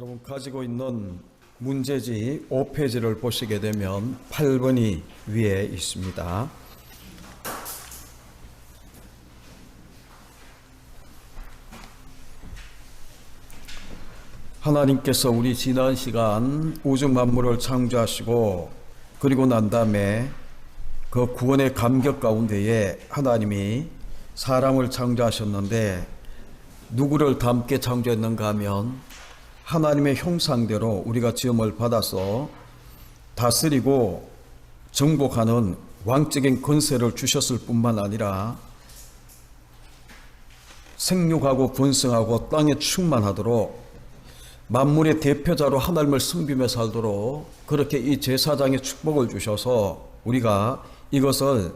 여러분 가지고 있는 문제지 5페이지를 보시게 되면 8번이 위에 있습니다. 하나님께서 우리 지난 시간 우주 만물을 창조하시고 그리고 난 다음에 그 구원의 감격 가운데에 하나님이 사람을 창조하셨는데 누구를 닮게 창조했는가 하면 하나님의 형상대로 우리가 지음을 받아서 다스리고 정복하는 왕적인 권세를 주셨을 뿐만 아니라 생육하고 번성하고 땅에 충만하도록 만물의 대표자로 하나님을 섬기며 살도록 그렇게 이 제사장의 축복을 주셔서 우리가 이것을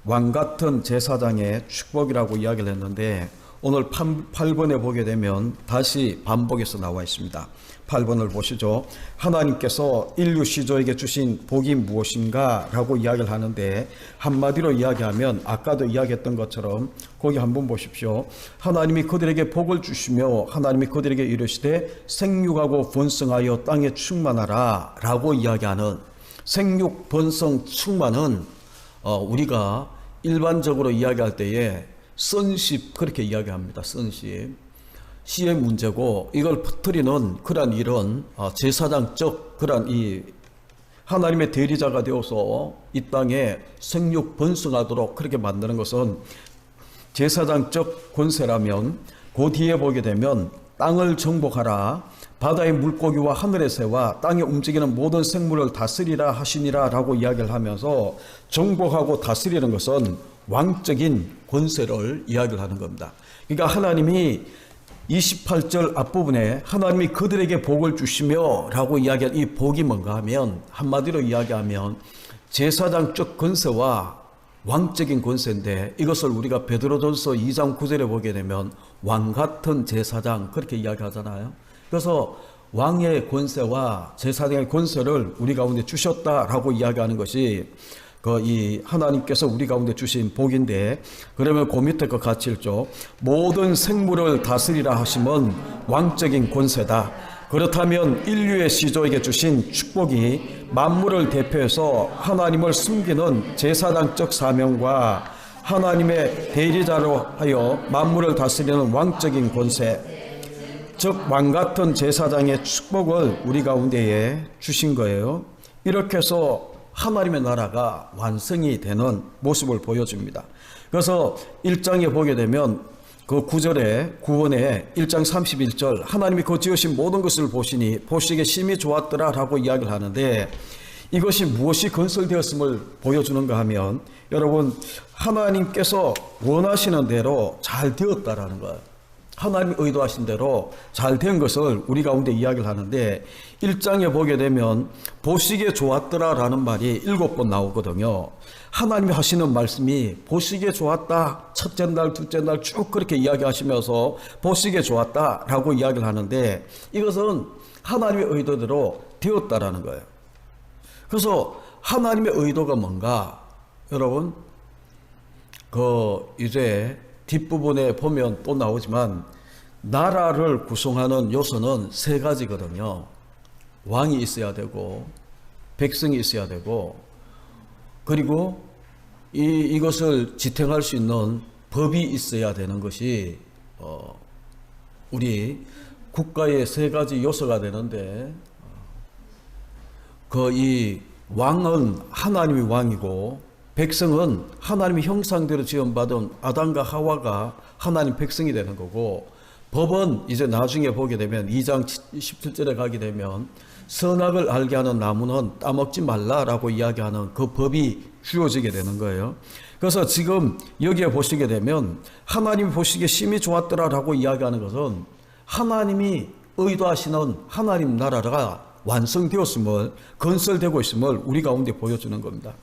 왕같은 제사장의 축복이라고 이야기를 했는데 오늘 8번에 보게 되면 다시 반복해서 나와 있습니다. 8번을 보시죠. 하나님께서 인류 시조에게 주신 복이 무엇인가 라고 이야기를 하는데 한마디로 이야기하면 아까도 이야기했던 것처럼 거기 한번 보십시오. 하나님이 그들에게 복을 주시며 하나님이 그들에게 이르시되 생육하고 번성하여 땅에 충만하라 라고 이야기하는 생육, 번성, 충만은 우리가 일반적으로 이야기할 때에 선십 그렇게 이야기합니다. 선십 시의 문제고 이걸 퍼뜨리는 그러한 일은 제사장적 그러한 이 하나님의 대리자가 되어서 이 땅에 생육 번성하도록 그렇게 만드는 것은 제사장적 권세라면 그 뒤에 보게 되면 땅을 정복하라 바다의 물고기와 하늘의 새와 땅에 움직이는 모든 생물을 다스리라 하시니라 라고 이야기를 하면서 정복하고 다스리는 것은 왕적인 권세를 이야기를 하는 겁니다. 그러니까 하나님이 28절 앞부분에 하나님이 그들에게 복을 주시며 라고 이야기한 이 복이 뭔가 하면 한마디로 이야기하면 제사장적 권세와 왕적인 권세인데 이것을 우리가 베드로전서 2장 9절에 보게 되면 왕같은 제사장 그렇게 이야기하잖아요. 그래서 왕의 권세와 제사장의 권세를 우리 가운데 주셨다라고 이야기하는 것이 이 하나님께서 우리 가운데 주신 복인데 그러면 그 밑에 거 같이 읽죠. 모든 생물을 다스리라 하심은 왕적인 권세다. 그렇다면 인류의 시조에게 주신 축복이 만물을 대표해서 하나님을 숨기는 제사장적 사명과 하나님의 대리자로 하여 만물을 다스리는 왕적인 권세 즉 왕같은 제사장의 축복을 우리 가운데에 주신 거예요. 이렇게 해서 하나님의 나라가 완성이 되는 모습을 보여줍니다. 그래서 1장에 보게 되면 그 9절에 구원에 1장 31절 하나님이 그 지으신 모든 것을 보시니 보시기에 심히 좋았더라 라고 이야기를 하는데 이것이 무엇이 건설되었음을 보여주는가 하면 여러분 하나님께서 원하시는 대로 잘 되었다라는 거예요. 하나님이 의도하신 대로 잘 된 것을 우리 가운데 이야기를 하는데 1장에 보게 되면 보시기에 좋았더라 라는 말이 7번 나오거든요. 하나님이 하시는 말씀이 보시기에 좋았다 첫째 날 둘째 날 쭉 그렇게 이야기하시면서 보시기에 좋았다 라고 이야기를 하는데 이것은 하나님의 의도대로 되었다라는 거예요. 그래서 하나님의 의도가 뭔가 여러분 이제 뒷부분에 보면 또 나오지만 나라를 구성하는 요소는 3가지거든요. 왕이 있어야 되고 백성이 있어야 되고 그리고 이것을 지탱할 수 있는 법이 있어야 되는 것이 우리 국가의 3가지 요소가 되는데 이 왕은 하나님이 왕이고 백성은 하나님의 형상대로 지음받은 아담과 하와가 하나님 백성이 되는 거고 법은 이제 나중에 보게 되면 2장 17절에 가게 되면 선악을 알게 하는 나무는 따먹지 말라라고 이야기하는 그 법이 주어지게 되는 거예요. 그래서 지금 여기에 보시게 되면 하나님이 보시기에 심히 좋았더라라고 이야기하는 것은 하나님이 의도하시는 하나님 나라가 완성되었음을 건설되고 있음을 우리 가운데 보여주는 겁니다.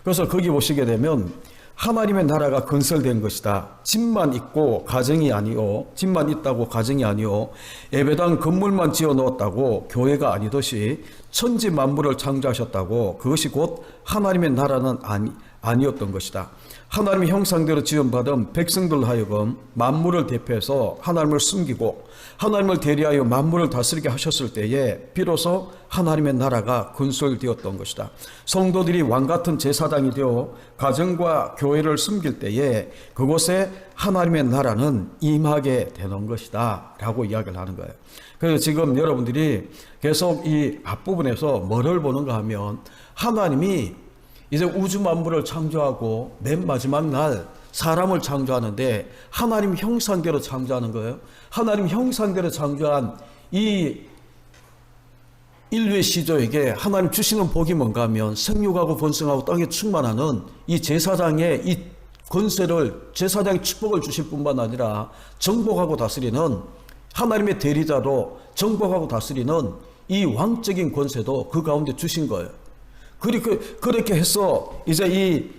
그래서 거기 보시게 되면 하나님의 나라가 건설된 것이다. 집만 있고 가정이 아니요. 집만 있다고 가정이 아니요. 예배당 건물만 지어 놓았다고 교회가 아니듯이 천지 만물을 창조하셨다고 그것이 곧 하나님의 나라는 아니었던 것이다. 하나님의 형상대로 지음받은 백성들 하여금 만물을 대표해서 하나님을 숨기고 하나님을 대리하여 만물을 다스리게 하셨을 때에 비로소 하나님의 나라가 건설되었던 것이다. 성도들이 왕같은 제사장이 되어 가정과 교회를 숨길 때에 그곳에 하나님의 나라는 임하게 되는 것이다 라고 이야기를 하는 거예요. 그래서 지금 여러분들이 계속 이 앞부분에서 뭐를 보는가 하면 하나님이 이제 우주 만물을 창조하고 맨 마지막 날 사람을 창조하는데 하나님 형상대로 창조하는 거예요. 하나님 형상대로 창조한 이 인류의 시조에게 하나님 주시는 복이 뭔가 하면 생육하고 번성하고 땅에 충만하는 이 제사장의 이 권세를, 제사장의 축복을 주실 뿐만 아니라 정복하고 다스리는 하나님의 대리자로 정복하고 다스리는 이 왕적인 권세도 그 가운데 주신 거예요. 그렇게 해서 이제 이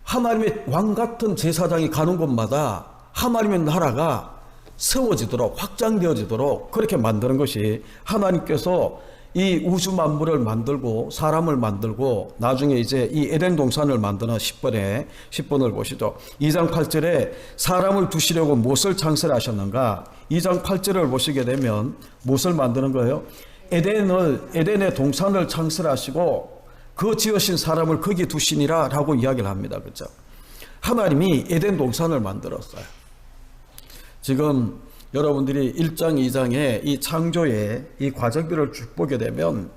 하나님의 왕 같은 제사장이 가는 곳마다 하나님의 나라가 세워지도록, 확장되어지도록 그렇게 만드는 것이 하나님께서 이 우주 만물을 만들고 사람을 만들고 나중에 이제 이 에덴 동산을 만드는 10번을 보시죠. 2장 8절에 사람을 두시려고 무엇을 창설하셨는가? 2장 8절을 보시게 되면 무엇을 만드는 거예요? 에덴의 동산을 창설하시고 그 지으신 사람을 거기 두시니라 라고 이야기를 합니다. 그렇죠? 하나님이 에덴 동산을 만들었어요. 지금 여러분들이 1장, 2장의 이 창조의 이 과정들을 쭉 보게 되면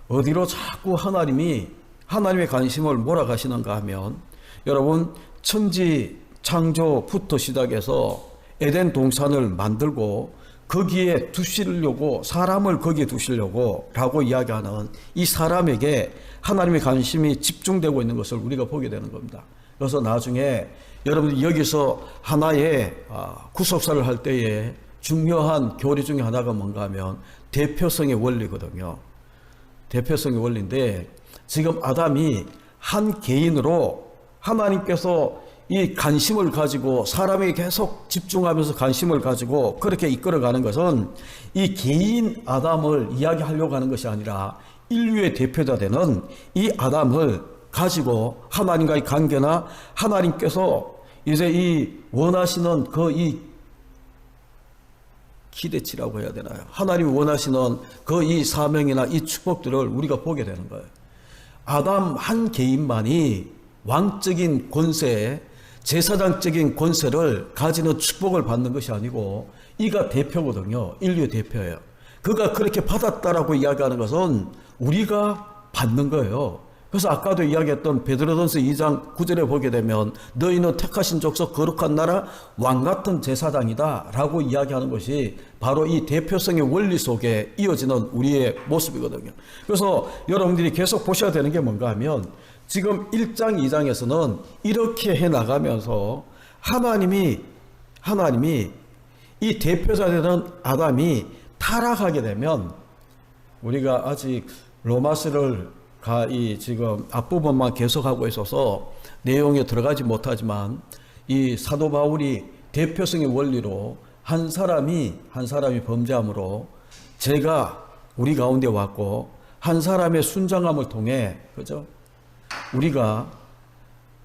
어디로 자꾸 하나님의 관심을 몰아가시는가 하면 여러분 천지 창조부터 시작해서 에덴 동산을 만들고 거기에 두시려고 사람을 거기에 두시려고 라고 이야기하는 이 사람에게 하나님의 관심이 집중되고 있는 것을 우리가 보게 되는 겁니다. 그래서 나중에 여러분들이 여기서 하나의 구속사를 할 때에 중요한 교리 중에 하나가 뭔가 하면 대표성의 원리거든요. 대표성의 원리인데 지금 아담이 한 개인으로 하나님께서 이 관심을 가지고 사람에게 계속 집중하면서 관심을 가지고 그렇게 이끌어가는 것은 이 개인 아담을 이야기하려고 하는 것이 아니라 인류의 대표자 되는 이 아담을 가지고 하나님과의 관계나 하나님께서 이제 이 원하시는 그 이 기대치라고 해야 되나요? 하나님이 원하시는 그 이 사명이나 이 축복들을 우리가 보게 되는 거예요. 아담 한 개인만이 왕적인 권세, 제사장적인 권세를 가지는 축복을 받는 것이 아니고 이가 대표거든요. 인류의 대표예요. 그가 그렇게 받았다라고 이야기하는 것은 우리가 받는 거예요. 그래서 아까도 이야기했던 베드로전서 2장 9절에 보게 되면 너희는 택하신 족속 거룩한 나라 왕같은 제사장이다 라고 이야기하는 것이 바로 이 대표성의 원리 속에 이어지는 우리의 모습이거든요. 그래서 여러분들이 계속 보셔야 되는 게 뭔가 하면 지금 1장 2장에서는 이렇게 해나가면서 하나님이 이 대표자 되는 아담이 타락하게 되면 우리가 아직 로마서를 지금 앞부분만 계속하고 있어서 내용에 들어가지 못하지만 이 사도 바울이 대표성의 원리로 한 사람이 범죄함으로 죄가 우리 가운데 왔고 한 사람의 순장함을 통해 그죠? 우리가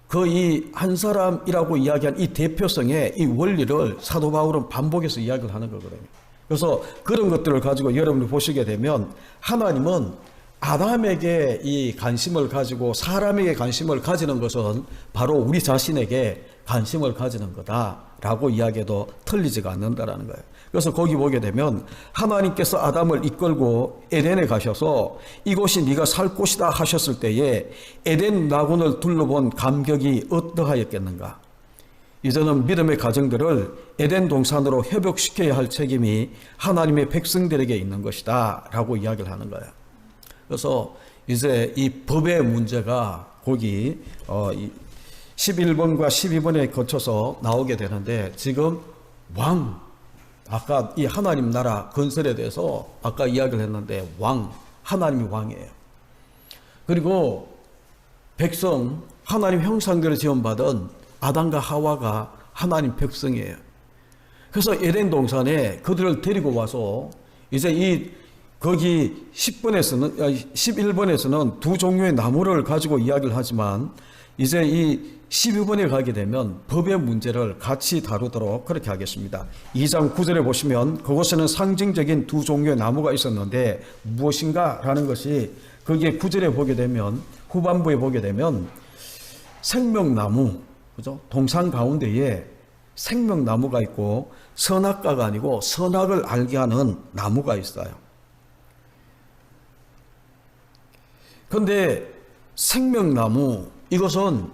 그 이 한 사람이라고 이야기한 이 대표성의 이 원리를 사도 바울은 반복해서 이야기를 하는 거거든요. 그래서 그런 것들을 가지고 여러분이 보시게 되면 하나님은 아담에게 이 관심을 가지고 사람에게 관심을 가지는 것은 바로 우리 자신에게 관심을 가지는 거다라고 이야기해도 틀리지가 않는다라는 거예요. 그래서 거기 보게 되면 하나님께서 아담을 이끌고 에덴에 가셔서 이곳이 네가 살 곳이다 하셨을 때에 에덴 나군을 둘러본 감격이 어떠하였겠는가. 이제는 믿음의 가정들을 에덴 동산으로 회복시켜야 할 책임이 하나님의 백성들에게 있는 것이다 라고 이야기를 하는 거예요. 그래서 이제 이 법의 문제가 거기 11번과 12번에 거쳐서 나오게 되는데 지금 아까 이 하나님 나라 건설에 대해서 아까 이야기를 했는데 하나님이 왕이에요. 그리고 백성, 하나님 형상대로 지음받은 아담과 하와가 하나님 백성이에요. 그래서 에덴 동산에 그들을 데리고 와서 이제 이 거기 11번에서는 두 종류의 나무를 가지고 이야기를 하지만 이제 이 12번에 가게 되면 법의 문제를 같이 다루도록 그렇게 하겠습니다. 2장 9절에 보시면 그곳에는 상징적인 두 종류의 나무가 있었는데 무엇인가 라는 것이 거기에 9절에 보게 되면 후반부에 보게 되면 생명나무, 그죠? 동산 가운데에 생명나무가 있고 선악과가 아니고 선악을 알게 하는 나무가 있어요. 그런데 생명나무 이것은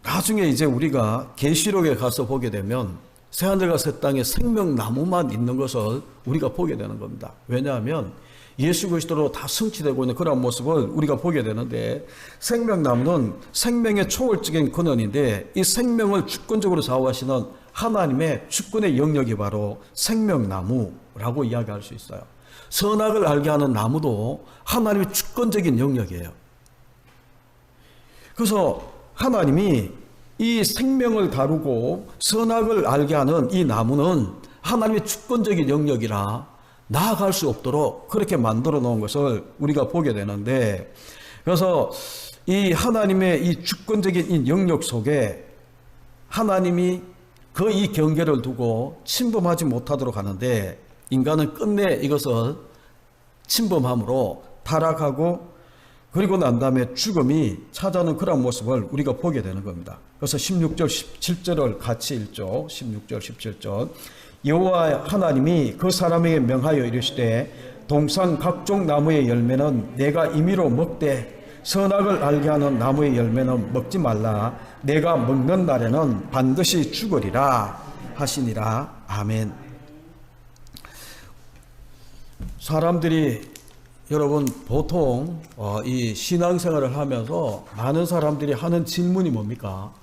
나중에 이제 우리가 계시록에 가서 보게 되면 새하늘과 새 땅에 생명나무만 있는 것을 우리가 보게 되는 겁니다. 왜냐하면 예수 그리스도로 다 성취되고 있는 그런 모습을 우리가 보게 되는데 생명나무는 생명의 초월적인 근원인데 이 생명을 주권적으로 좌우하시는 하나님의 주권의 영역이 바로 생명나무라고 이야기할 수 있어요. 선악을 알게 하는 나무도 하나님의 주권적인 영역이에요. 그래서 하나님이 이 생명을 다루고 선악을 알게 하는 이 나무는 하나님의 주권적인 영역이라 나아갈 수 없도록 그렇게 만들어 놓은 것을 우리가 보게 되는데, 그래서 이 하나님의 이 주권적인 이 영역 속에 하나님이 그 이 경계를 두고 침범하지 못하도록 하는데 인간은 끝내 이것을 침범함으로 타락하고 그리고 난 다음에 죽음이 찾아오는 그런 모습을 우리가 보게 되는 겁니다. 그래서 16절 17절을 같이 읽죠. 16절 17절 여호와 하나님이 그 사람에게 명하여 이르시되 동산 각종 나무의 열매는 내가 임의로 먹되 선악을 알게 하는 나무의 열매는 먹지 말라. 내가 먹는 날에는 반드시 죽으리라 하시니라. 아멘. 사람들이 여러분 보통 이 신앙생활을 하면서 많은 사람들이 하는 질문이 뭡니까?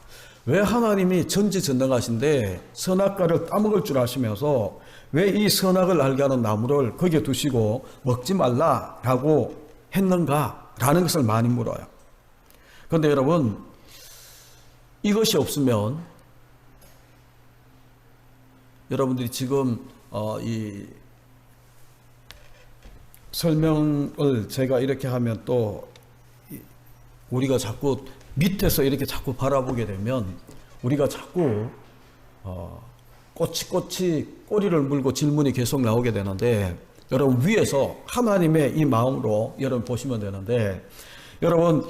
왜 하나님이 전지전능하신데 선악과를 따먹을 줄 아시면서 왜 이 선악을 알게 하는 나무를 거기에 두시고 먹지 말라라고 했는가라는 것을 많이 물어요. 그런데 여러분 이것이 없으면 여러분들이 지금 이 설명을 제가 이렇게 하면 또 우리가 자꾸 밑에서 이렇게 자꾸 바라보게 되면 우리가 자꾸 꼬치꼬치 꼬리를 물고 질문이 계속 나오게 되는데 여러분 위에서 하나님의 이 마음으로 여러분 보시면 되는데 여러분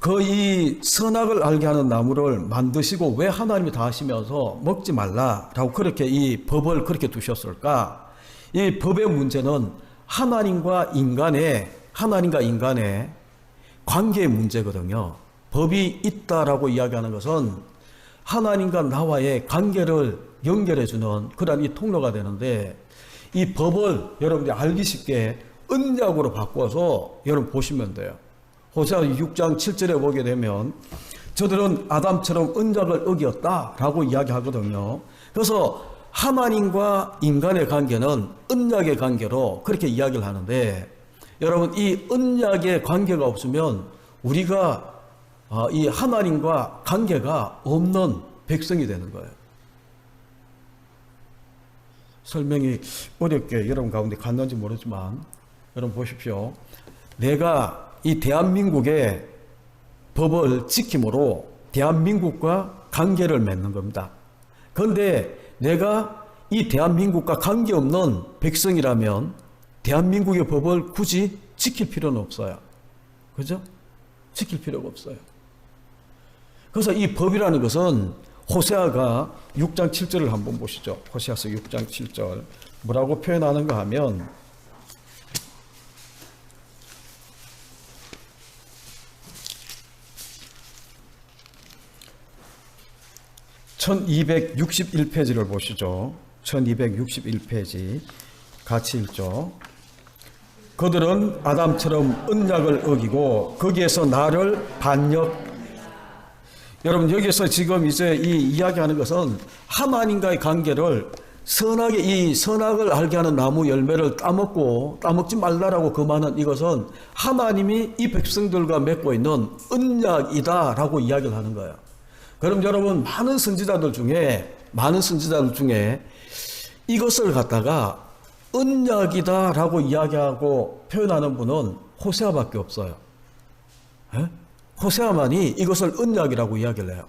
그 이 선악을 알게 하는 나무를 만드시고 왜 하나님이 다 하시면서 먹지 말라라고 그렇게 이 법을 그렇게 두셨을까? 이 법의 문제는 하나님과 인간의 관계의 문제거든요. 법이 있다라고 이야기하는 것은 하나님과 나와의 관계를 연결해주는 그런 이 통로가 되는데 이 법을 여러분들이 알기 쉽게 언약으로 바꿔서 여러분 보시면 돼요. 호세아 6장 7절에 보게 되면 저들은 아담처럼 언약을 어겼다라고 이야기하거든요. 그래서 하나님과 인간의 관계는 언약의 관계로 그렇게 이야기를 하는데 여러분 이 언약의 관계가 없으면 우리가 이 하나님과 관계가 없는 백성이 되는 거예요. 설명이 어렵게 여러분 가운데 갔는지 모르지만 여러분 보십시오. 내가 이 대한민국의 법을 지킴으로 대한민국과 관계를 맺는 겁니다. 그런데 내가 이 대한민국과 관계없는 백성이라면 대한민국의 법을 굳이 지킬 필요는 없어요. 그죠? 지킬 필요가 없어요. 그래서 이 법이라는 것은 호세아가 6장 7절을 한번 보시죠. 호세아서 6장 7절 뭐라고 표현하는가 하면 1261페이지를 보시죠. 1261페이지 같이 읽죠. 그들은 아담처럼 언약을 어기고 거기에서 나를 반역. 여러분 여기서 지금 이제 이 이야기하는 것은 하나님과의 관계를 이 선악을 알게 하는 나무 열매를 따먹지 말라라고 금하는 이것은 하나님이 이 백성들과 맺고 있는 언약이다라고 이야기를 하는 거예요. 그럼 여러분 많은 선지자들 중에 이것을 갖다가 언약이다라고 이야기하고 표현하는 분은 호세아밖에 없어요. 에? 호세아만이 이것을 언약이라고 이야기를 해요.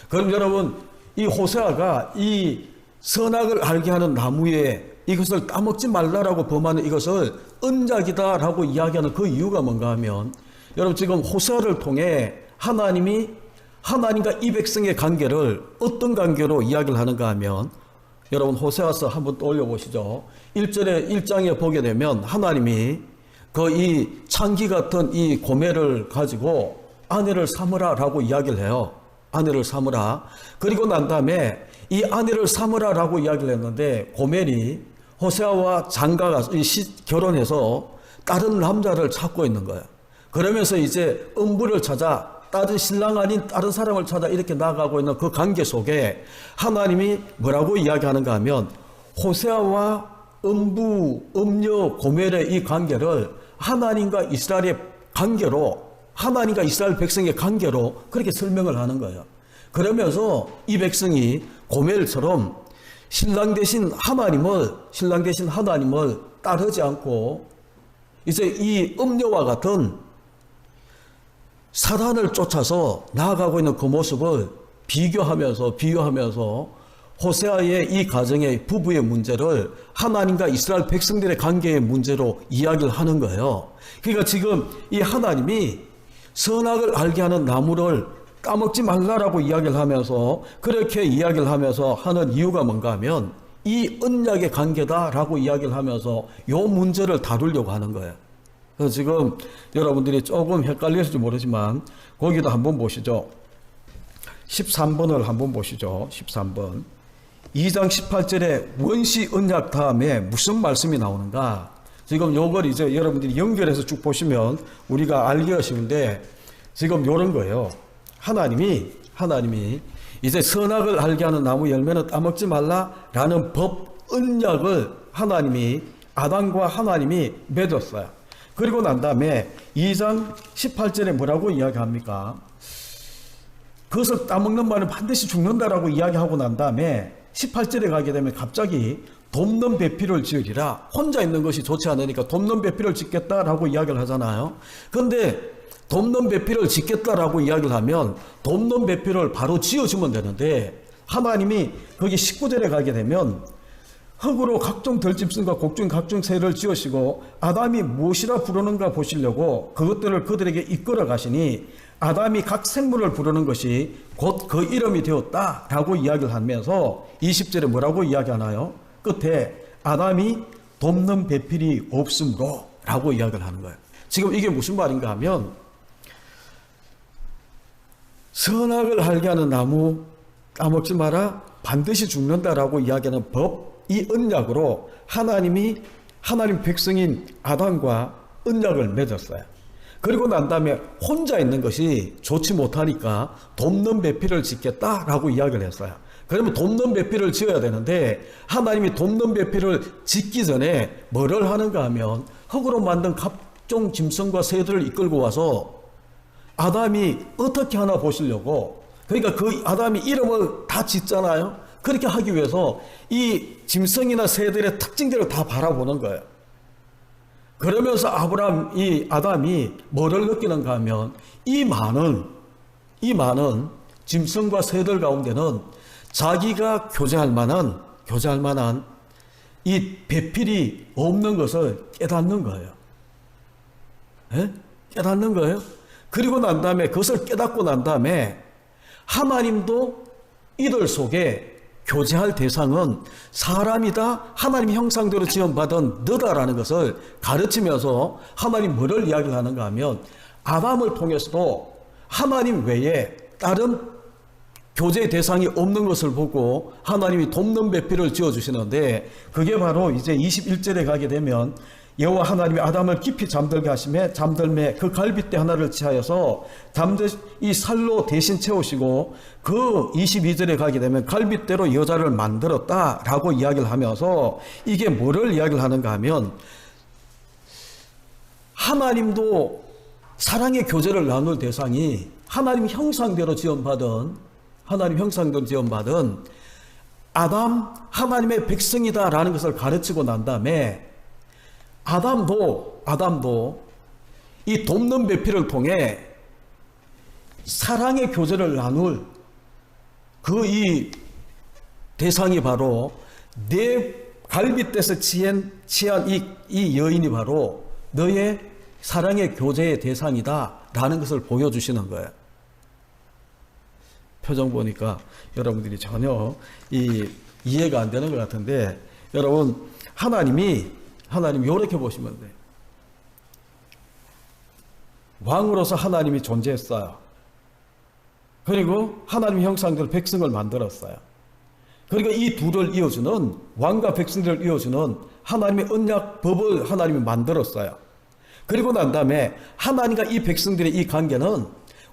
그럼 여러분, 이 호세아가 이 선악을 알게 하는 나무에 이것을 따먹지 말라라고 범하는 이것을 언약이다라고 이야기하는 그 이유가 뭔가 하면, 여러분 지금 호세아를 통해 하나님이 하나님과 이 백성의 관계를 어떤 관계로 이야기를 하는가 하면, 여러분 호세아서 한번 떠올려 보시죠. 1장에 보게 되면 하나님이 그 이 창기 같은 이 고멜을 가지고 아내를 삼으라라고 이야기를 해요. 아내를 삼으라. 그리고 난 다음에 이 아내를 삼으라라고 이야기를 했는데, 고멜이 호세아와 장가가 결혼해서 다른 남자를 찾고 있는 거예요. 그러면서 이제 음부를 찾아 다른 신랑 아닌 다른 사람을 찾아 이렇게 나가고 있는 그 관계 속에 하나님이 뭐라고 이야기하는가 하면, 호세아와 음부, 음녀, 고멜의 이 관계를 하나님과 이스라엘의 관계로, 하나님과 이스라엘 백성의 관계로 그렇게 설명을 하는 거예요. 그러면서 이 백성이 고멜처럼 신랑 대신 하나님을 따르지 않고 이제 이 음녀와 같은 사단을 쫓아서 나아가고 있는 그 모습을 비교하면서 호세아의 이 가정의 부부의 문제를 하나님과 이스라엘 백성들의 관계의 문제로 이야기를 하는 거예요. 그러니까 지금 이 하나님이 선악을 알게 하는 나무를 까먹지 말라라고 이야기를 하면서, 그렇게 이야기를 하면서 하는 이유가 뭔가 하면 이 언약의 관계다라고 이야기를 하면서 요 문제를 다루려고 하는 거예요. 그래서 지금 여러분들이 조금 헷갈릴지 모르지만 거기도 한번 보시죠. 13번을 한번 보시죠. 13번. 2장 18절에 원시 언약 다음에 무슨 말씀이 나오는가? 지금 요걸 이제 여러분들이 연결해서 쭉 보시면 우리가 알기가 쉬운데, 지금 요런 거예요. 하나님이 이제 선악을 알게 하는 나무 열매는 따먹지 말라라는 법 언약을 하나님이 아담과 하나님이 맺었어요. 그리고 난 다음에 2장 18절에 뭐라고 이야기합니까? 그것을 따먹는 말은 반드시 죽는다라고 이야기하고 난 다음에 18절에 가게 되면 갑자기 돕는 배필을 지으리라. 혼자 있는 것이 좋지 않으니까 돕는 배필을 짓겠다라고 이야기를 하잖아요. 그런데 돕는 배필을 짓겠다라고 이야기를 하면 돕는 배필을 바로 지어주면 되는데, 하나님이 거기 19절에 가게 되면 흙으로 각종 들짐승과 곡중 각종 새를 지으시고 아담이 무엇이라 부르는가 보시려고 그것들을 그들에게 이끌어 가시니 아담이 각 생물을 부르는 것이 곧 그 이름이 되었다라고 이야기를 하면서 20절에 뭐라고 이야기하나요? 끝에 아담이 돕는 배필이 없으므로 라고 이야기를 하는 거예요. 지금 이게 무슨 말인가 하면, 선악을 알게 하는 나무 따먹지 마라, 반드시 죽는다라고 이야기하는 법, 이 언약으로 하나님 백성인 아담과 언약을 맺었어요. 그리고 난 다음에 혼자 있는 것이 좋지 못하니까 돕는 배필을 짓겠다라고 이야기를 했어요. 그러면 돕는 배필을 지어야 되는데, 하나님이 돕는 배필을 짓기 전에 뭐를 하는가 하면 흙으로 만든 각종 짐승과 새들을 이끌고 와서 아담이 어떻게 하나 보시려고, 그러니까 그 아담이 이름을 다 짓잖아요. 그렇게 하기 위해서 이 짐승이나 새들의 특징들을 다 바라보는 거예요. 그러면서 아담이 뭐를 느끼는가 하면 이 많은 짐승과 새들 가운데는 자기가 교제할 만한 이 배필이 없는 것을 깨닫는 거예요. 에? 깨닫는 거예요. 그리고 난 다음에 그것을 깨닫고 난 다음에 하나님도 이들 속에 교제할 대상은 사람이다, 하나님 형상대로 지음받은 너다라는 것을 가르치면서 하나님 뭐를 이야기하는가 하면, 아담을 통해서도 하나님 외에 다른 교제 대상이 없는 것을 보고 하나님이 돕는 배필을 지어주시는데, 그게 바로 이제 21절에 가게 되면 여호와 하나님이 아담을 깊이 잠들게 하심에 잠들매 그 갈빗대 하나를 취하여서 이 살로 대신 채우시고, 그 22절에 가게 되면 갈빗대로 여자를 만들었다라고 이야기를 하면서 이게 뭐를 이야기를 하는가 하면, 하나님도 사랑의 교제를 나눌 대상이 하나님 형상대로 지음받은 아담 하나님의 백성이다라는 것을 가르치고 난 다음에 아담도 이 돕는 배필을 통해 사랑의 교제를 나눌 그 이 대상이 바로 내 갈빗대에서 취한 이 여인이 바로 너의 사랑의 교제의 대상이다라는 것을 보여주시는 거예요. 표정 보니까 여러분들이 전혀 이해가 안 되는 것 같은데, 여러분 하나님 이렇게 보시면 돼요. 왕으로서 하나님이 존재했어요. 그리고 하나님의 형상대로 백성을 만들었어요. 그리고 이 둘을 이어주는, 왕과 백성들을 이어주는 하나님의 언약 법을 하나님이 만들었어요. 그리고 난 다음에 하나님과 이 백성들의 이 관계는,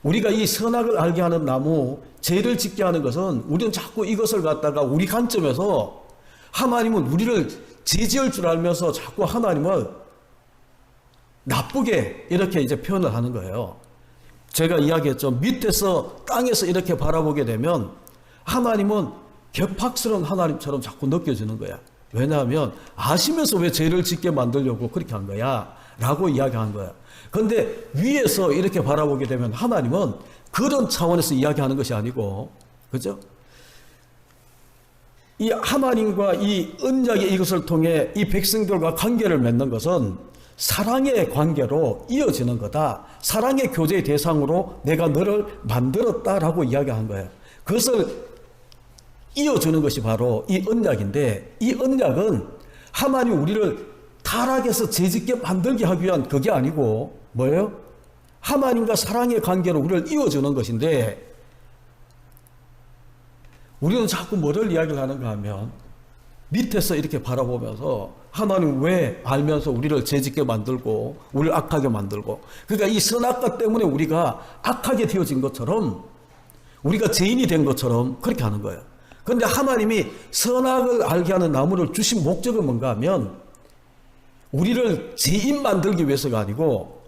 우리가 이 선악을 알게 하는 나무, 죄를 짓게 하는 것은 우리는 자꾸 이것을 갖다가 우리 관점에서 하나님은 우리를 죄지을 줄 알면서 자꾸 하나님을 나쁘게 이렇게 이제 표현을 하는 거예요. 제가 이야기했죠. 밑에서 땅에서 이렇게 바라보게 되면 하나님은 격팍스러운 하나님처럼 자꾸 느껴지는 거야. 왜냐하면 아시면서 왜 죄를 짓게 만들려고 그렇게 한 거야 라고 이야기한 거야. 그런데 위에서 이렇게 바라보게 되면 하나님은 그런 차원에서 이야기하는 것이 아니고, 그죠? 이 하나님과 이 언약의 이것을 통해 이 백성들과 관계를 맺는 것은 사랑의 관계로 이어지는 거다. 사랑의 교제의 대상으로 내가 너를 만들었다라고 이야기한 거예요. 그것을 이어주는 것이 바로 이 언약인데, 이 언약은 하나님이 우리를 타락해서 죄짓게 만들게 하기 위한 그게 아니고 뭐예요? 하나님과 사랑의 관계로 우리를 이어주는 것인데, 우리는 자꾸 뭐를 이야기를 하는가 하면 밑에서 이렇게 바라보면서 하나님 왜 알면서 우리를 죄짓게 만들고 우리를 악하게 만들고, 그러니까 이 선악과 때문에 우리가 악하게 되어진 것처럼, 우리가 죄인이 된 것처럼 그렇게 하는 거예요. 그런데 하나님이 선악을 알게 하는 나무를 주신 목적은 뭔가 하면 우리를 죄인 만들기 위해서가 아니고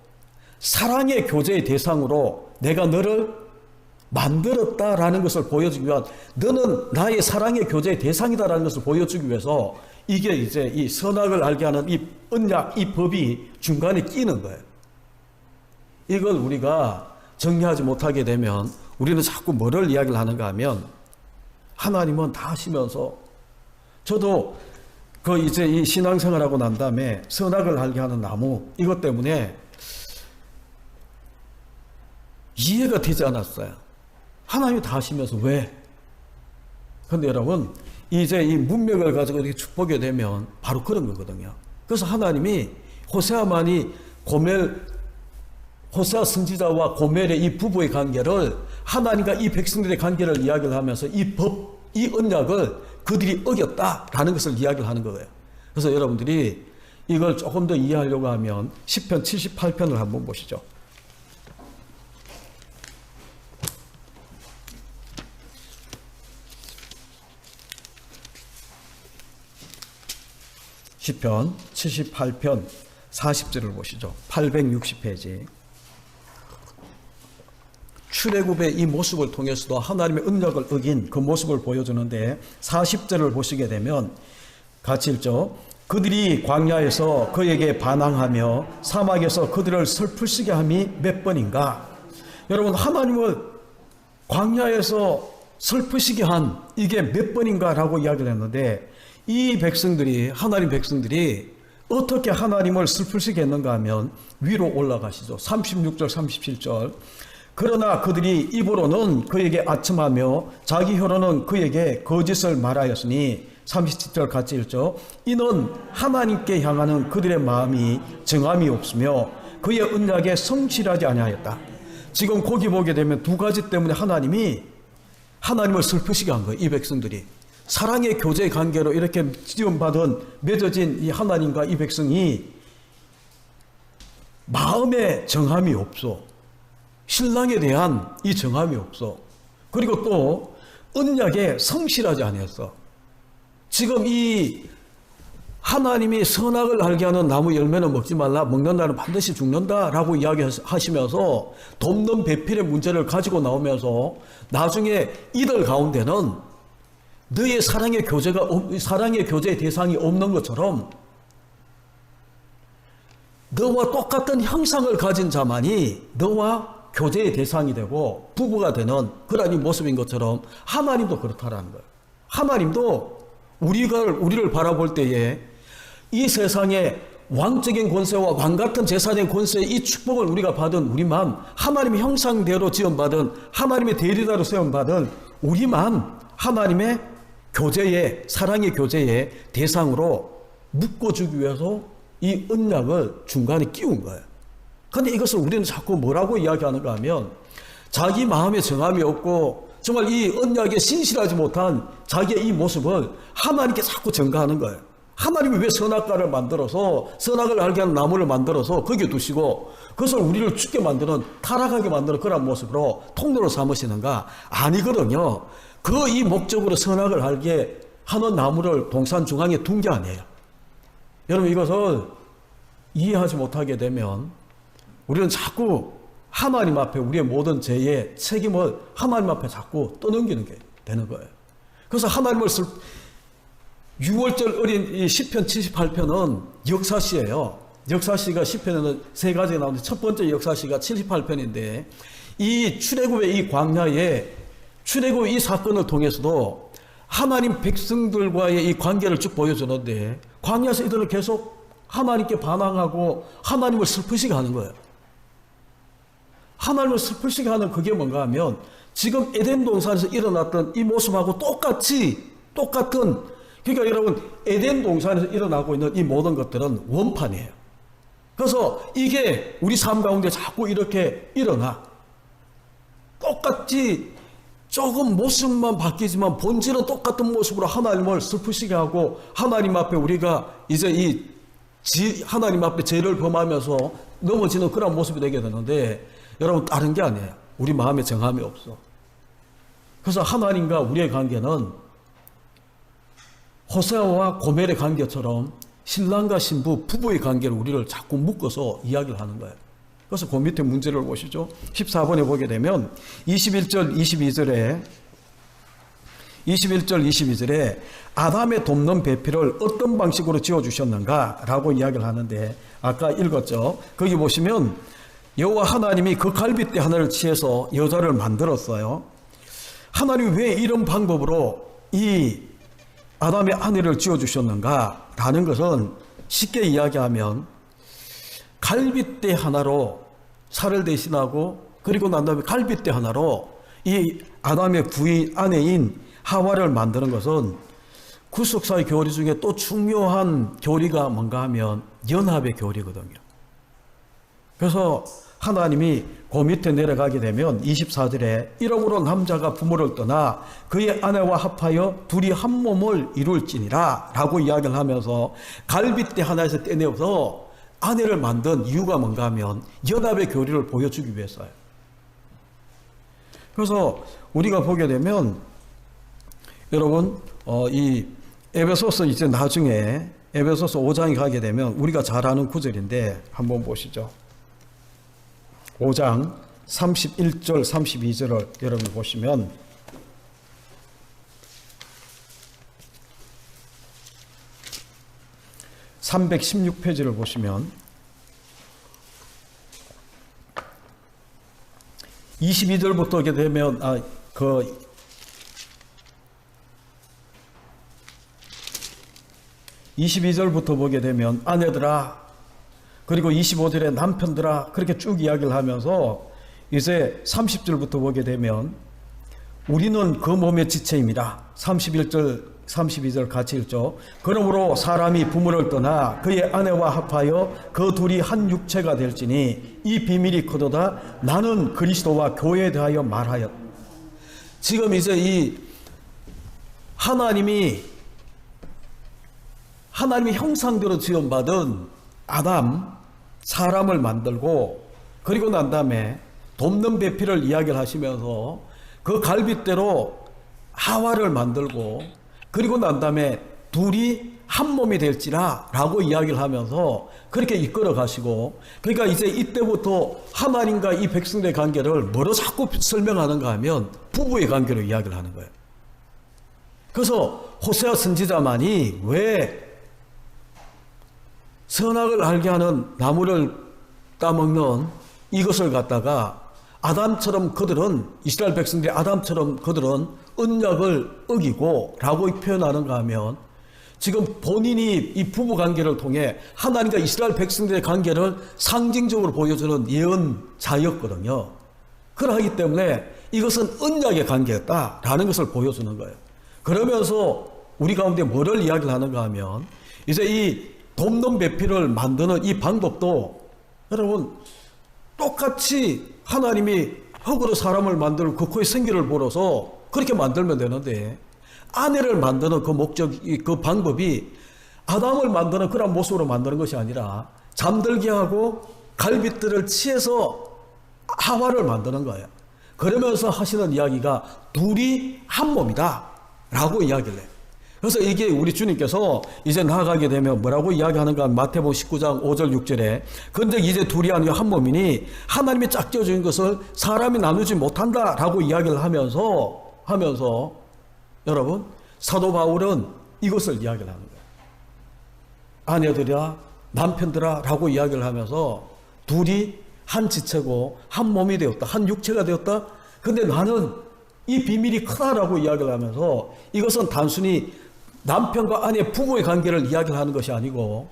사랑의 교제의 대상으로 내가 너를 만들었다라는 것을 보여주기 위한, 너는 나의 사랑의 교제의 대상이다라는 것을 보여주기 위해서 이게 이제 이 선악을 알게 하는 이 언약, 이 법이 중간에 끼는 거예요. 이걸 우리가 정리하지 못하게 되면 우리는 자꾸 뭐를 이야기를 하는가 하면 하나님은 다 하시면서, 저도 그 이제 이 신앙생활하고 난 다음에 선악을 알게 하는 나무 이것 때문에 이해가 되지 않았어요. 하나님이 다 하시면서 왜? 근데 여러분 이제 이 문맥을 가지고 이렇게 쭉 보게 되면 바로 그런 거거든요. 그래서 하나님이 호세아 선지자와 고멜의 이 부부의 관계를, 하나님과 이 백성들의 관계를 이야기를 하면서 이 법, 이 언약을 그들이 어겼다라는 것을 이야기를 하는 거예요. 그래서 여러분들이 이걸 조금 더 이해하려고 하면 시편 78편을 한번 보시죠. 시편 78편 40절을 보시죠. 860페이지. 출애굽의 이 모습을 통해서도 하나님의 언약을 어긴 그 모습을 보여주는데, 40절을 보시게 되면 같이 읽죠. 그들이 광야에서 그에게 반항하며 사막에서 그들을 슬프시게 함이 몇 번인가. 여러분, 하나님을 광야에서 슬프시게 한 이게 몇 번인가라고 이야기를 했는데, 이 백성들이, 하나님 백성들이 어떻게 하나님을 슬프시게 했는가 하면 위로 올라가시죠. 36절 37절. 그러나 그들이 입으로는 그에게 아첨하며 자기 혀로는 그에게 거짓을 말하였으니, 37절 같이 읽죠. 이는 하나님께 향하는 그들의 마음이 정함이 없으며 그의 언약에 성실하지 아니하였다. 지금 거기 보게 되면 두 가지 때문에 하나님을 슬프시게 한 거예요. 이 백성들이 사랑의 교제 관계로 이렇게 지원받은, 맺어진 이 하나님과 이 백성이 마음에 정함이 없어. 신랑에 대한 이 정함이 없어. 그리고 또 언약에 성실하지 않았어. 지금 이 하나님이 선악을 알게 하는 나무 열매는 먹지 말라, 먹는 날은 반드시 죽는다라고 이야기하시면서 돕는 배필의 문제를 가지고 나오면서 나중에 이들 가운데는 너의 사랑의 교제의 대상이 없는 것처럼 너와 똑같은 형상을 가진 자만이 너와 교제의 대상이 되고 부부가 되는 그런 이 모습인 것처럼 하나님도 그렇다라는 거예요. 하나님도 우리를 바라볼 때에 이 세상에 왕적인 권세와 왕같은 제사된 권세의 이 축복을 우리가 받은 우리만, 하나님의 형상대로 지원받은 하나님의 대리자로 세움받은 우리만 하나님의 교제의, 사랑의 교제의 대상으로 묶어주기 위해서 이 언약을 중간에 끼운 거예요. 근데 이것을 우리는 자꾸 뭐라고 이야기하는가 하면, 자기 마음에 정함이 없고 정말 이 언약에 신실하지 못한 자기의 이 모습을 하나님께 자꾸 전가하는 거예요. 하나님이 왜 선악과를 만들어서, 선악을 알게 하는 나무를 만들어서 거기에 두시고 그것을 우리를 죽게 만드는, 타락하게 만드는 그런 모습으로 통로로 삼으시는가? 아니거든요. 그 이 목적으로 선악을 알게 하는 나무를 동산 중앙에 둔 게 아니에요. 여러분, 이것을 이해하지 못하게 되면 우리는 자꾸 하나님 앞에 우리의 모든 죄의 책임을 하나님 앞에 자꾸 떠넘기는 게 되는 거예요. 그래서 하나님을 6월절 어린 이 시편 78편은 역사시예요. 역사시가 시편에는 세 가지가 나오는데, 첫 번째 역사시가 78편인데 이 출애굽의 이 광야에, 출애굽 이 사건을 통해서도 하나님 백성들과의 이 관계를 쭉 보여주는데, 광야에서 이들은 계속 하나님께 반항하고 하나님을 슬프시게 하는 거예요. 하나님을 슬프시게 하는 그게 뭔가 하면, 지금 에덴 동산에서 일어났던 이 모습하고 똑같은, 그러니까 여러분, 에덴 동산에서 일어나고 있는 이 모든 것들은 원판이에요. 그래서 이게 우리 삶 가운데 자꾸 이렇게 일어나. 똑같이 조금 모습만 바뀌지만 본질은 똑같은 모습으로 하나님을 슬프시게 하고, 하나님 앞에 우리가 이제 하나님 앞에 죄를 범하면서 넘어지는 그런 모습이 되게 되는데, 여러분, 다른 게 아니에요. 우리 마음에 정함이 없어. 그래서 하나님과 우리의 관계는 호세아와 고멜의 관계처럼 신랑과 신부, 부부의 관계를 우리를 자꾸 묶어서 이야기를 하는 거예요. 그래서 그 밑에 문제를 보시죠. 14번에 보게 되면 21절, 22절에 아담의 돕는 배필을 어떤 방식으로 지어주셨는가 라고 이야기를 하는데, 아까 읽었죠. 거기 보시면 여호와 하나님이 그 갈빗대 하나를 취해서 여자를 만들었어요. 하나님이 왜 이런 방법으로 이 아담의 아내를 지어주셨는가 라는 것은 쉽게 이야기하면, 갈빗대 하나로 살을 대신하고, 그리고 난 다음에 갈빗대 하나로 이 아담의 부인, 아내인 하와를 만드는 것은 구속사의 교리 중에 또 중요한 교리가 뭔가 하면 연합의 교리거든요. 그래서 하나님이 그 밑에 내려가게 되면 24절에 이러므로 남자가 부모를 떠나 그의 아내와 합하여 둘이 한 몸을 이룰지니라 라고 이야기를 하면서 갈빗대 하나에서 떼내어서 아내를 만든 이유가 뭔가 하면 연합의 교리를 보여주기 위해서요. 그래서 우리가 보게 되면 여러분, 이 에베소서 이제 나중에 에베소서 5장에 가게 되면 우리가 잘 아는 구절인데 한번 보시죠. 5장 31절 32절을 여러분 보시면, (316페이지를) 보시면 22절부터 오게 되면 22절부터 보게 되면 아내들아, 그리고 25절에 남편들아, 그렇게 쭉 이야기를 하면서 이제 30절부터 보게 되면 우리는 그 몸의 지체입니다. 31절 32절 같이 읽죠. 그러므로 사람이 부모를 떠나 그의 아내와 합하여 그 둘이 한 육체가 될지니 이 비밀이 크도다. 나는 그리스도와 교회에 대하여 말하였. 지금 이제 이 하나님의 형상대로 지원받은 아담, 사람을 만들고, 그리고 난 다음에 돕는 배필을 이야기를 하시면서 그 갈빗대로 하와를 만들고, 그리고 난 다음에 둘이 한 몸이 될지라 라고 이야기를 하면서 그렇게 이끌어 가시고, 그러니까 이제 이때부터 하나님과 이 백성들의 관계를 뭐로 자꾸 설명하는가 하면 부부의 관계로 이야기를 하는 거예요. 그래서 호세아 선지자만이 왜 선악을 알게 하는 나무를 따먹는 이것을 갖다가 아담처럼 그들은, 이스라엘 백성들이 아담처럼 그들은 언약을 어기고 라고 표현하는가 하면, 지금 본인이 이 부부관계를 통해 하나님과 이스라엘 백성들의 관계를 상징적으로 보여주는 예언자였거든요. 그러하기 때문에 이것은 언약의 관계였다라는 것을 보여주는 거예요. 그러면서 우리 가운데 뭐를 이야기를 하는가 하면, 이제 이 돕는 배필을 만드는 이 방법도 여러분 똑같이 하나님이 흙으로 사람을 만들고 그 코에 생기를 불어서 그렇게 만들면 되는데, 아내를 만드는 그 목적이, 그 방법이 아담을 만드는 그런 모습으로 만드는 것이 아니라 잠들게 하고 갈빗들을 치해서 하와를 만드는 거예요. 그러면서 하시는 이야기가 둘이 한 몸이다 라고 이야기를 해요. 그래서 이게 우리 주님께서 이제 나아가게 되면 뭐라고 이야기하는가, 마태복음 19장 5절 6절에 근데 이제 둘이 아니고 한 몸이니 하나님이 짝지어 주신 것을 사람이 나누지 못한다 라고 이야기를 하면서 여러분, 사도 바울은 이것을 이야기를 하는 거예요. 아내들이야 남편들아 라고 이야기를 하면서 둘이 한 지체고 한 몸이 되었다, 한 육체가 되었다. 근데 나는 이 비밀이 크다라고 이야기를 하면서, 이것은 단순히 남편과 아내 부부의 관계를 이야기를 하는 것이 아니고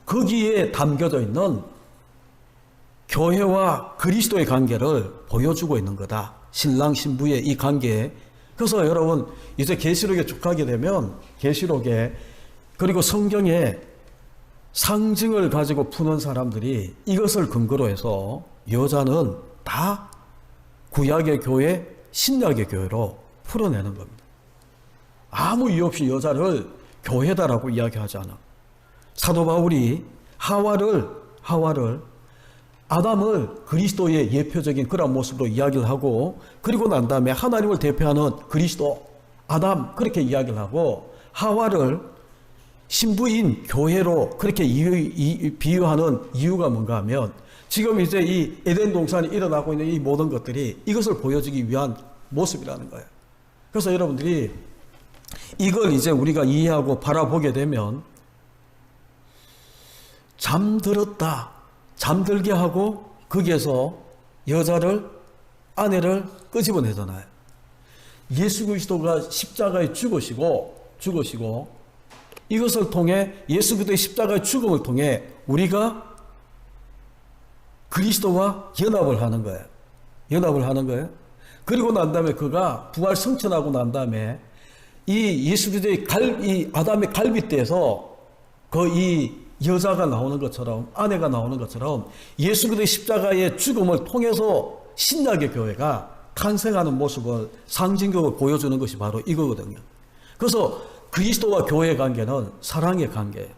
거기에 담겨져 있는 교회와 그리스도의 관계를 보여주고 있는 거다. 신랑 신부의 이 관계. 그래서 여러분 이제 계시록에 쭉 가게 되면 계시록에, 그리고 성경에 상징을 가지고 푸는 사람들이 이것을 근거로 해서 여자는 다 구약의 교회, 신약의 교회로 풀어내는 겁니다. 아무 이유 없이 여자를 교회다라고 이야기하지 않아. 사도 바울이 하와를 아담을 그리스도의 예표적인 그런 모습으로 이야기를 하고, 그리고 난 다음에 하나님을 대표하는 그리스도, 아담 그렇게 이야기를 하고, 하와를 신부인 교회로 그렇게 비유하는 이유가 뭔가 하면, 지금 이제 이 에덴 동산이 일어나고 있는 이 모든 것들이 이것을 보여주기 위한 모습이라는 거예요. 그래서 여러분들이 이걸 이제 우리가 이해하고 바라보게 되면, 잠들었다, 잠들게 하고 거기에서 여자를, 아내를 끄집어내잖아요. 예수 그리스도가 십자가에 죽으시고 이것을 통해, 예수 그리스도의 십자가의 죽음을 통해 우리가 그리스도와 연합을 하는 거예요. 그리고 난 다음에 그가 부활 성천하고 난 다음에 이 예수 그리스도의 이 아담의 갈빗대에서 이 여자가 나오는 것처럼, 아내가 나오는 것처럼 예수 그리스도의 십자가의 죽음을 통해서 신약의 교회가 탄생하는 모습을 상징적으로 보여주는 것이 바로 이거거든요. 그래서 그리스도와 교회의 관계는 사랑의 관계예요.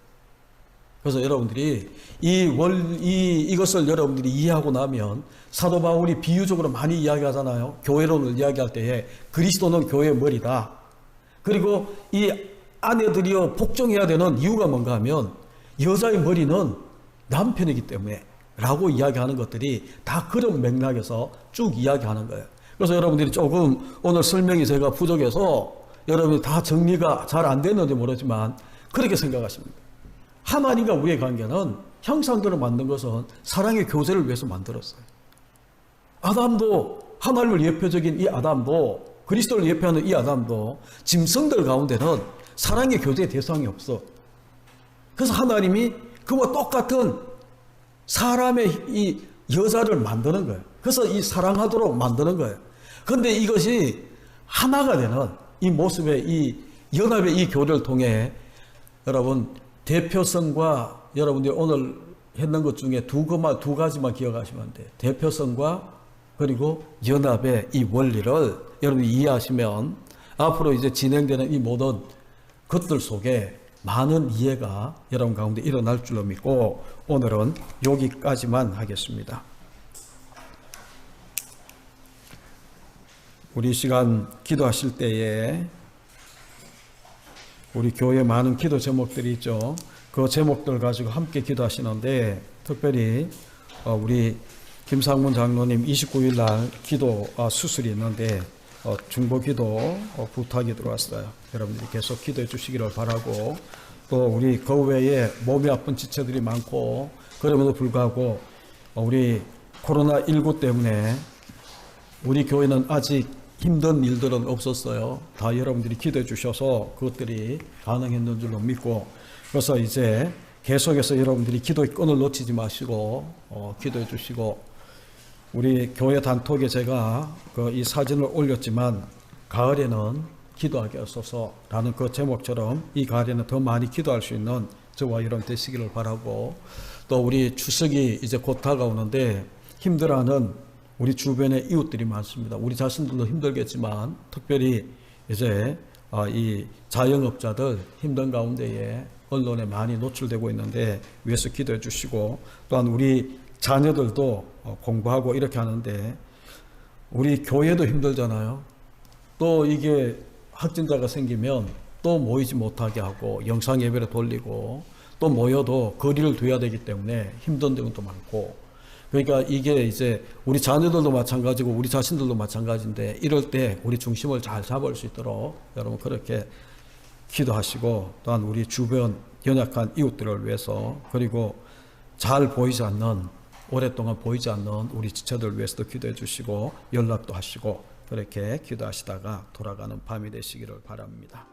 그래서 여러분들이 이것을 여러분들이 이해하고 나면, 사도 바울이 비유적으로 많이 이야기하잖아요. 교회론을 이야기할 때에 그리스도는 교회의 머리다. 그리고 이 아내들이여 복종해야 되는 이유가 뭔가 하면, 여자의 머리는 남편이기 때문에 라고 이야기하는 것들이 다 그런 맥락에서 쭉 이야기하는 거예요. 그래서 여러분들이 조금 오늘 설명이 제가 부족해서 여러분이 다 정리가 잘 안 됐는지 모르지만 그렇게 생각하십니다. 하나님과 우리의 관계는 형상대로 만든 것은 사랑의 교제를 위해서 만들었어요. 아담도, 하나님을 예표적인 이 아담도, 그리스도를 예표하는 이 아담도 짐승들 가운데는 사랑의 교제의 대상이 없어. 그래서 하나님이 그와 똑같은 사람의 이 여자를 만드는 거예요. 그래서 이 사랑하도록 만드는 거예요. 그런데 이것이 하나가 되는 이 모습의 이 연합의 이 교류를 통해, 여러분 대표성과, 여러분들이 오늘 했는 것 중에 두 가지만 기억하시면 돼요. 대표성과 그리고 연합의 이 원리를 여러분이 이해하시면 앞으로 이제 진행되는 이 모든 것들 속에 많은 이해가 여러분 가운데 일어날 줄로 믿고 오늘은 여기까지만 하겠습니다. 우리 시간 기도하실 때에 우리 교회 많은 기도 제목들이 있죠. 그 제목들 가지고 함께 기도하시는데, 특별히 우리 김상문 장로님 29일 날 기도 수술이 있는데 중보기도 부탁이 들어왔어요. 여러분들이 계속 기도해 주시기를 바라고, 또 우리 그 외에 몸이 아픈 지체들이 많고, 그럼에도 불구하고 우리 코로나19 때문에 우리 교회는 아직 힘든 일들은 없었어요. 다 여러분들이 기도해 주셔서 그것들이 가능했는 줄로 믿고, 그래서 이제 계속해서 여러분들이 기도의 끈을 놓치지 마시고 기도해 주시고, 우리 교회 단톡에 제가 이 사진을 올렸지만 가을에는 기도하게 하소서라는 그 제목처럼 이 가을에는 더 많이 기도할 수 있는 저와 여러분 되시기를 바라고, 또 우리 추석이 이제 곧 다가오는데 힘들어하는 우리 주변에 이웃들이 많습니다. 우리 자신들도 힘들겠지만 특별히 이제 이 자영업자들 힘든 가운데에 언론에 많이 노출되고 있는데 위에서 기도해 주시고, 또한 우리 자녀들도 공부하고 이렇게 하는데 우리 교회도 힘들잖아요. 또 이게 확진자가 생기면 또 모이지 못하게 하고 영상 예배를 돌리고, 또 모여도 거리를 둬야 되기 때문에 힘든 점도 많고, 그러니까 이게 이제 우리 자녀들도 마찬가지고 우리 자신들도 마찬가지인데 이럴 때 우리 중심을 잘 잡을 수 있도록 여러분 그렇게 기도하시고, 또한 우리 주변 연약한 이웃들을 위해서, 그리고 잘 보이지 않는, 오랫동안 보이지 않는 우리 지체들 위해서도 기도해 주시고 연락도 하시고, 그렇게 기도하시다가 돌아가는 밤이 되시기를 바랍니다.